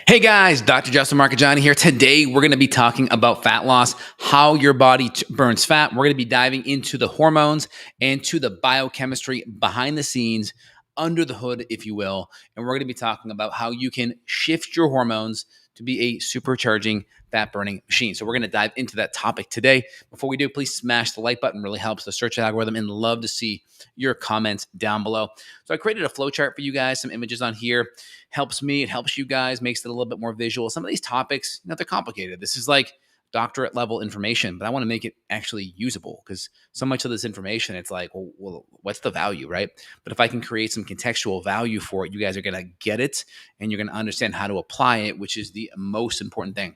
Hey guys, Dr. Justin Marcagiani here. Today we're going to be talking about fat loss, how your body burns fat. We're going to be diving into the hormones and to the biochemistry behind the scenes, under the hood, if you will. And we're going to be talking about how you can shift your hormones to be a supercharging fat burning machine. So we're going to dive into that topic today. Before we do, please smash the like button. Really helps the search algorithm, and love to see your comments down below. So I created a flow chart for you guys, some images on here. Helps me, it helps you guys, makes it a little bit more visual. Some of these topics, they're complicated. This is like doctorate level information, but I want to make it actually usable, because so much of this information, it's like, well, what's the value, right? But if I can create some contextual value for it, you guys are going to get it and you're going to understand how to apply it, which is the most important thing.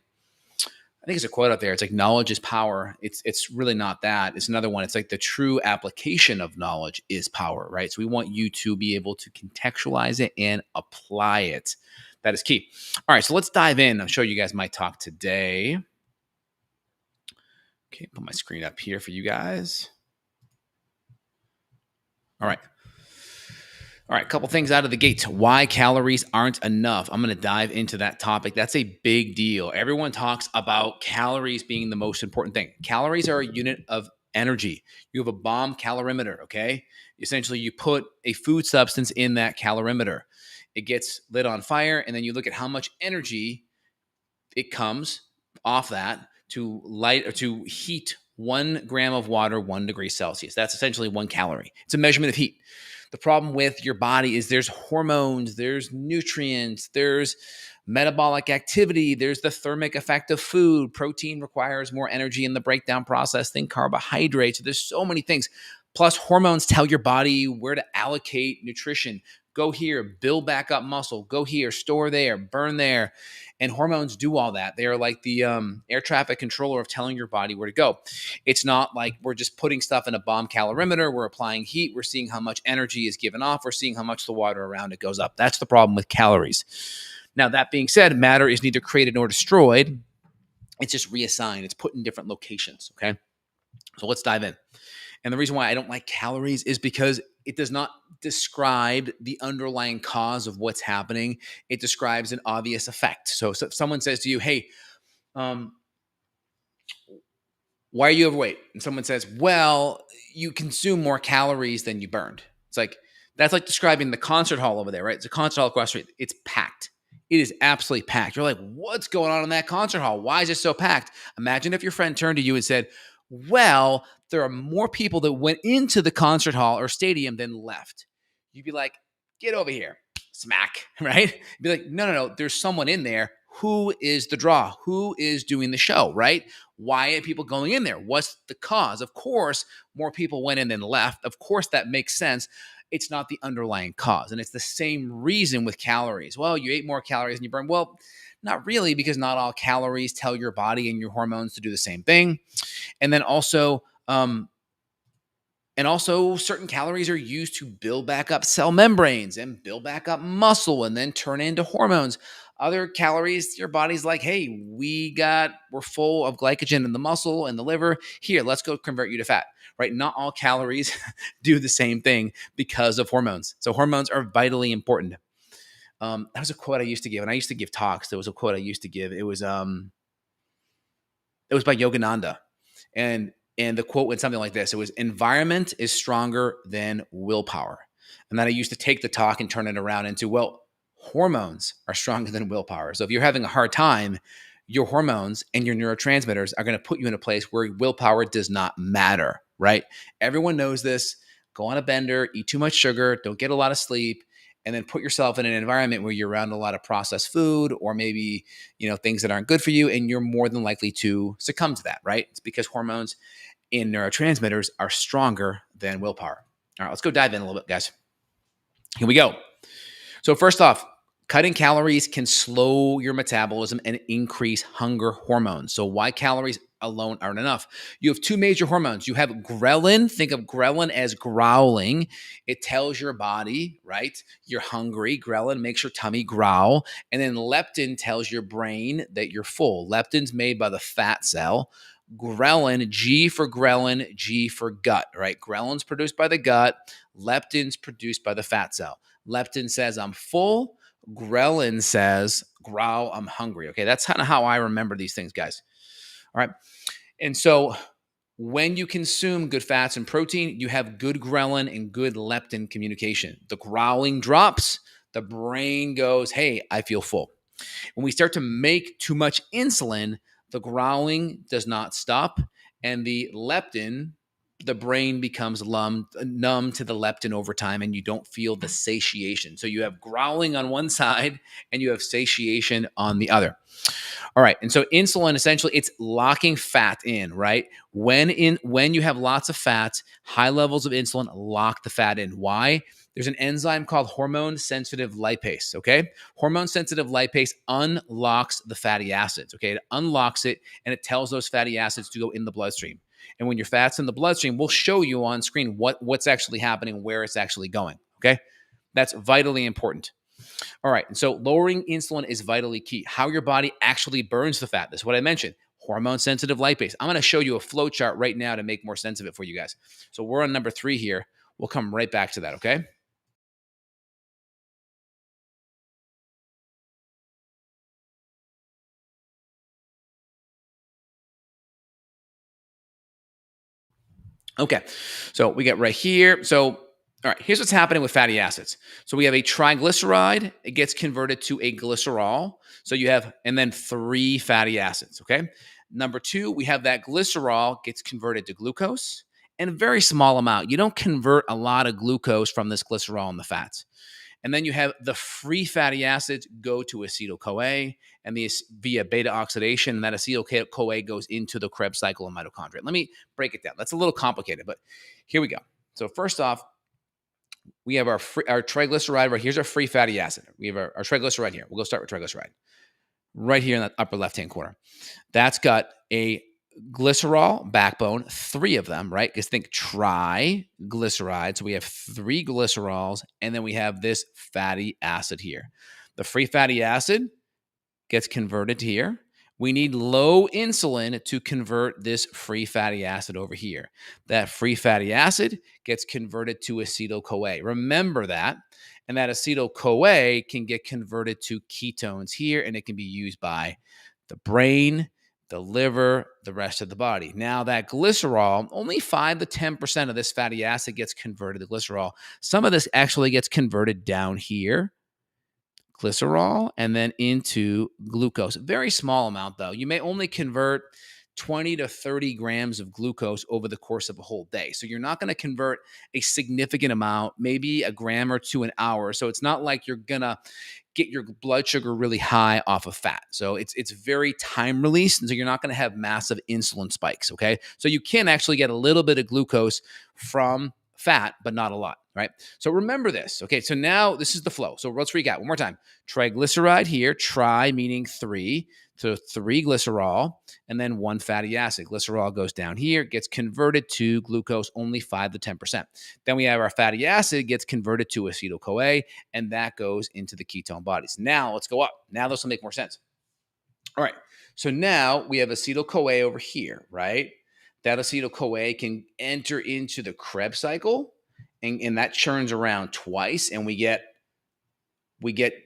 I think it's a quote out there. It's like, knowledge is power. It's really not that. It's another one. It's like, the true application of knowledge is power, right? So we want you to be able to contextualize it and apply it. That is key. All right, so let's dive in. I'll show you guys my talk today. Okay, put my screen up here for you guys. All right, a couple things out of the gate. Why calories aren't enough. I'm going to dive into that topic. That's a big deal. Everyone talks about calories being the most important thing. Calories are a unit of energy. You have a bomb calorimeter, okay? Essentially, you put a food substance in that calorimeter. It gets lit on fire, and then you look at how much energy it comes off that to light or to heat 1 gram of water 1 degree Celsius. That's essentially 1 calorie. It's a measurement of heat. The problem with your body is there's hormones, there's nutrients, there's metabolic activity, there's the thermic effect of food. Protein requires more energy in the breakdown process than carbohydrates. There's so many things. Plus, hormones tell your body where to allocate nutrition. Go here, build back up muscle. Go here, store there, burn there. And hormones do all that. They are like the air traffic controller of telling your body where to go. It's not like we're just putting stuff in a bomb calorimeter. We're applying heat. We're seeing how much energy is given off. We're seeing how much the water around it goes up. That's the problem with calories. Now, that being said, matter is neither created nor destroyed. It's just reassigned. It's put in different locations, okay? So let's dive in. And the reason why I don't like calories is because it does not describe the underlying cause of what's happening. It describes an obvious effect. So if someone says to you, hey, why are you overweight? And someone says, well, you consume more calories than you burned. It's like, that's like describing the concert hall over there, right? It's a concert hall across the street. It's packed. It is absolutely packed. You're like, what's going on in that concert hall? Why is it so packed? Imagine if your friend turned to you and said, well, there are more people that went into the concert hall or stadium than left. You'd be like, get over here, smack, right? You'd be like, no, there's someone in there. Who is the draw? Who is doing the show, right? Why are people going in there? What's the cause? Of course, more people went in than left. Of course, that makes sense. It's not the underlying cause. And it's the same reason with calories. Well, you ate more calories than you burned. Well, not really, because not all calories tell your body and your hormones to do the same thing. And then also, certain calories are used to build back up cell membranes and build back up muscle and then turn into hormones. Other calories, your body's like, hey, we're full of glycogen in the muscle and the liver. Here, let's go convert you to fat, right? Not all calories do the same thing because of hormones. So hormones are vitally important. That was a quote I used to give, and I used to give talks. There was a quote I used to give. It was by Yogananda, and the quote went something like this. It was, environment is stronger than willpower. And then I used to take the talk and turn it around into, well, hormones are stronger than willpower. So if you're having a hard time, your hormones and your neurotransmitters are going to put you in a place where willpower does not matter, right? Everyone knows this. Go on a bender, eat too much sugar, don't get a lot of sleep, and then put yourself in an environment where you're around a lot of processed food, or maybe, things that aren't good for you, and you're more than likely to succumb to that, right? It's because hormones and neurotransmitters are stronger than willpower. All right, let's go dive in a little bit, guys. Here we go. So first off, cutting calories can slow your metabolism and increase hunger hormones. So why calories alone aren't enough? You have 2 major hormones. You have ghrelin. Think of ghrelin as growling. It tells your body, right, you're hungry. Ghrelin makes your tummy growl. And then leptin tells your brain that you're full. Leptin's made by the fat cell. Ghrelin, G for ghrelin, G for gut, right? Ghrelin's produced by the gut. Leptin's produced by the fat cell. Leptin says I'm full. Ghrelin says, growl, I'm hungry. Okay, that's kind of how I remember these things, guys. All right. And so when you consume good fats and protein, you have good ghrelin and good leptin communication. The growling drops, the brain goes, hey, I feel full. When we start to make too much insulin, the growling does not stop, and the leptin, the brain becomes numb to the leptin over time, and you don't feel the satiation. So you have growling on one side, and you have satiation on the other. All right. And so insulin essentially it's locking fat in, right? When you have lots of fat, high levels of insulin lock the fat in. Why? There's an enzyme called hormone sensitive lipase, okay? Hormone sensitive lipase unlocks the fatty acids, okay? It unlocks it and it tells those fatty acids to go in the bloodstream. And when your fat's in the bloodstream, we'll show you on screen what's actually happening, where it's actually going, okay? That's vitally important. All right. And so lowering insulin is vitally key. How your body actually burns the fat. This is what I mentioned. Hormone sensitive lipase. I'm going to show you a flow chart right now to make more sense of it for you guys. So we're on number 3 here. We'll come right back to that. Okay. Okay. So we get right here. So, all right, here's what's happening with fatty acids. So we have a triglyceride, it gets converted to a glycerol. So you have, and then 3 fatty acids. Okay. Number 2, we have that glycerol gets converted to glucose in a very small amount. You don't convert a lot of glucose from this glycerol in the fats. And then you have the free fatty acids go to acetyl-CoA and via beta oxidation, and that acetyl-CoA goes into the Krebs cycle of mitochondria. Let me break it down. That's a little complicated, but here we go. So first off, we have our triglyceride right here's our free fatty acid. We have our triglyceride here. We'll go start with triglyceride right here in the upper left-hand corner. That's got a glycerol backbone, 3 of them, right? Because think triglyceride. So we have 3 glycerols, and then we have this fatty acid here. The free fatty acid gets converted to here. We need low insulin to convert this free fatty acid over here. That free fatty acid gets converted to acetyl-CoA. Remember that. And that acetyl-CoA can get converted to ketones here, and it can be used by the brain, the liver, the rest of the body. Now, that glycerol, only 5 to 10% of this fatty acid gets converted to glycerol. Some of this actually gets converted down here, glycerol, and then into glucose. Very small amount, though. You may only convert 20 to 30 grams of glucose over the course of a whole day. So you're not going to convert a significant amount, maybe a gram or 2 an hour. So it's not like you're going to get your blood sugar really high off of fat. So it's very time released. And so you're not going to have massive insulin spikes. Okay. So you can actually get a little bit of glucose from fat, but not a lot, right? So remember this. Okay, so now this is the flow. So let's recap one more time. Triglyceride here, tri meaning 3, so 3 glycerol, and then 1 fatty acid. Glycerol goes down here, gets converted to glucose, only 5 to 10%. Then we have our fatty acid gets converted to acetyl-CoA, and that goes into the ketone bodies. Now let's go up. Now this will make more sense. All right, so now we have acetyl-CoA over here, right? That acetyl-CoA can enter into the Krebs cycle, and that churns around twice, and we get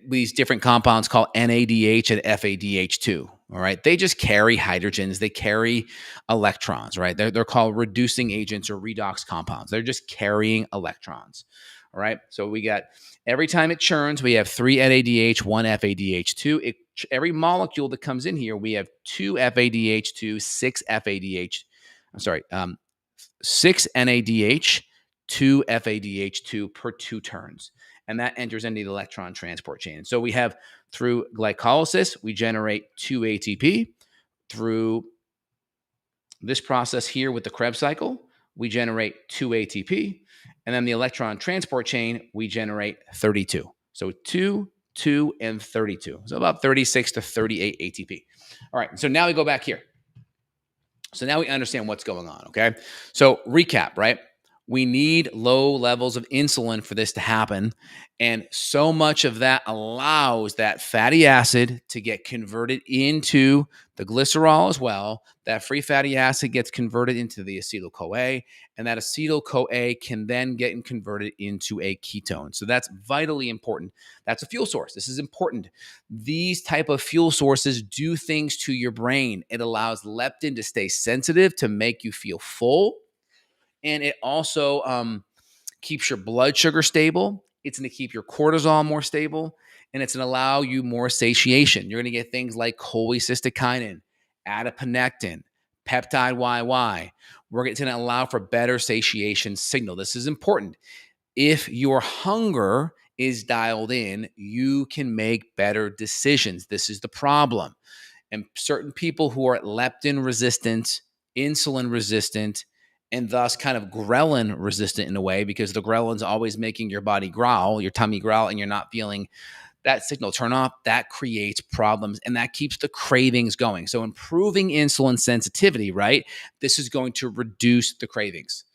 these different compounds called NADH and FADH2. All right, they just carry hydrogens, they carry electrons, right? They're called reducing agents or redox compounds. They're just carrying electrons. All right, so we got every time it churns, we have 3 NADH, 1 FADH2. Every molecule that comes in here, we have 2 FADH2, 6 FADH. I'm sorry, 6 NADH, 2 FADH2 per 2 turns. And that enters into the electron transport chain. So we have through glycolysis, we generate 2 ATP. Through this process here with the Krebs cycle, we generate 2 ATP. And then the electron transport chain, we generate 32. So 2, 2, and 32. So about 36 to 38 ATP. All right, so now we go back here. So now we understand what's going on, okay? So recap, right? We need low levels of insulin for this to happen. And so much of that allows that fatty acid to get converted into the glycerol as well. That free fatty acid gets converted into the acetyl CoA, and that acetyl CoA can then get converted into a ketone. So that's vitally important. That's a fuel source. This is important. These type of fuel sources do things to your brain. It allows leptin to stay sensitive to make you feel full. And it also keeps your blood sugar stable. It's going to keep your cortisol more stable, and it's going to allow you more satiation. You're going to get things like cholecystokinin, adiponectin, peptide YY. We're going to allow for better satiation signal. This is important. If your hunger is dialed in, you can make better decisions. This is the problem. And certain people who are leptin resistant, insulin resistant, and thus kind of ghrelin resistant in a way, because the ghrelin's always making your body growl, your tummy growl, and you're not feeling that signal turn off, that creates problems and that keeps the cravings going. So improving insulin sensitivity, right? This is going to reduce the cravings.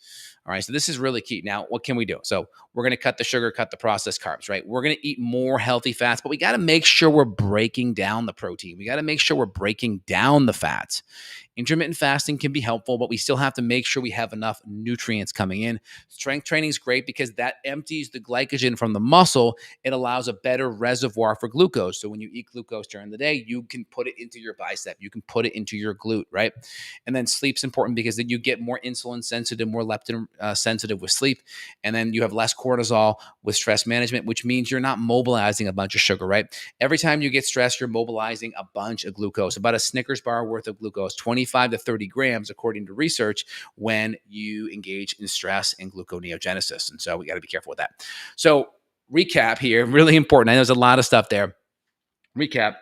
All right, so this is really key. Now, what can we do? So we're going to cut the sugar, cut the processed carbs, right? We're going to eat more healthy fats, but we got to make sure we're breaking down the protein. We got to make sure we're breaking down the fats. Intermittent fasting can be helpful, but we still have to make sure we have enough nutrients coming in. Strength training is great because that empties the glycogen from the muscle. It allows a better reservoir for glucose. So when you eat glucose during the day, you can put it into your bicep. You can put it into your glute, right? And then sleep's important because then you get more insulin sensitive, more leptin sensitive with sleep. And then you have less cortisol with stress management, which means you're not mobilizing a bunch of sugar, right? Every time you get stressed, you're mobilizing a bunch of glucose, about a Snickers bar worth of glucose, 25 to 30 grams, according to research, when you engage in stress and gluconeogenesis. And so we got to be careful with that. So recap here, really important. I know there's a lot of stuff there. Recap,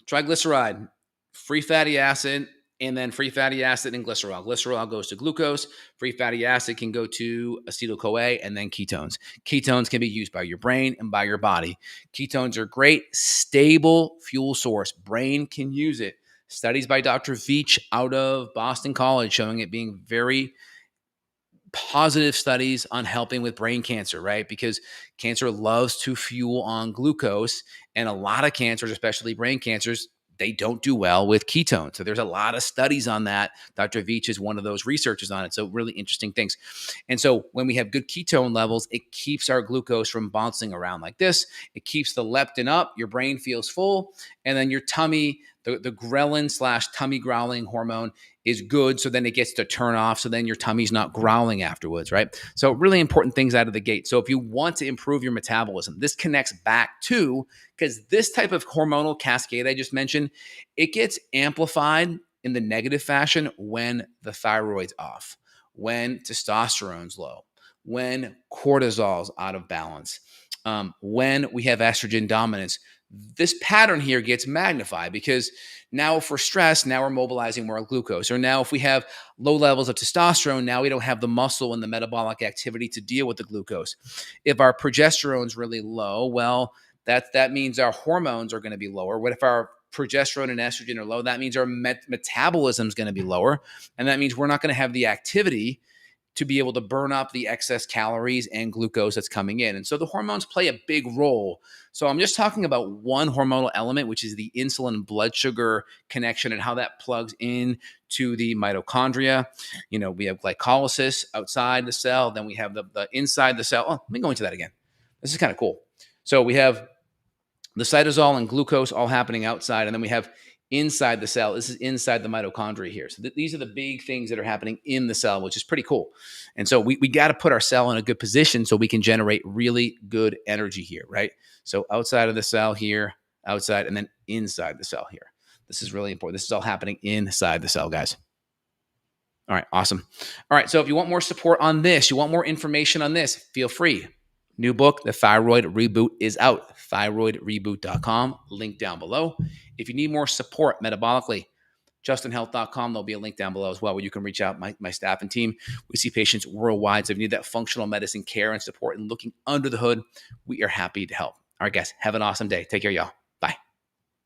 triglyceride, free fatty acid, and then free fatty acid and glycerol. Glycerol goes to glucose. Free fatty acid can go to acetyl-CoA and then ketones. Ketones can be used by your brain and by your body. Ketones are great, stable fuel source. Brain can use it. Studies by Dr. Veach out of Boston College showing it being very positive studies on helping with brain cancer, right? Because cancer loves to fuel on glucose, and a lot of cancers, especially brain cancers, they don't do well with ketones. So there's a lot of studies on that. Dr. Veach is one of those researchers on it. So really interesting things. And so when we have good ketone levels, it keeps our glucose from bouncing around like this. It keeps the leptin up. Your brain feels full. And then your tummy, the ghrelin / tummy growling hormone is good. So then it gets to turn off. So then your tummy's not growling afterwards, right? So really important things out of the gate. So if you want to improve your metabolism, this connects back to, because this type of hormonal cascade I just mentioned, it gets amplified in the negative fashion when the thyroid's off, when testosterone's low, when cortisol's out of balance, when we have estrogen dominance. This pattern here gets magnified because now if we're stressed, now we're mobilizing more glucose. Or now if we have low levels of testosterone, now we don't have the muscle and the metabolic activity to deal with the glucose. If our progesterone's really low, well, that means our hormones are going to be lower. What if our progesterone and estrogen are low? That means our metabolism is going to be lower. And that means we're not going to have the activity to be able to burn up the excess calories and glucose that's coming in. And so the hormones play a big role. So I'm just talking about one hormonal element, which is the insulin blood sugar connection and how that plugs in to the mitochondria. You know, we have glycolysis outside the cell, then we have the inside the cell. Oh, let me go into that again. This is kind of cool. So we have the cytosol and glucose all happening outside, and then we have inside the cell. This is inside the mitochondria here. So these are the big things that are happening in the cell, which is pretty cool. And so we got to put our cell in a good position so we can generate really good energy here, right? So outside of the cell here, outside, and then inside the cell here. This is really important. This is all happening inside the cell, guys. All right, awesome. All right, so if you want more support on this, you want more information on this, feel free. New book, The Thyroid Reboot, is out. thyroidreboot.com, link down below. If you need more support metabolically, justinhealth.com, there'll be a link down below as well where you can reach out, my staff and team. We see patients worldwide. So if you need that functional medicine care and support and looking under the hood, we are happy to help. All right, guys, have an awesome day. Take care, y'all.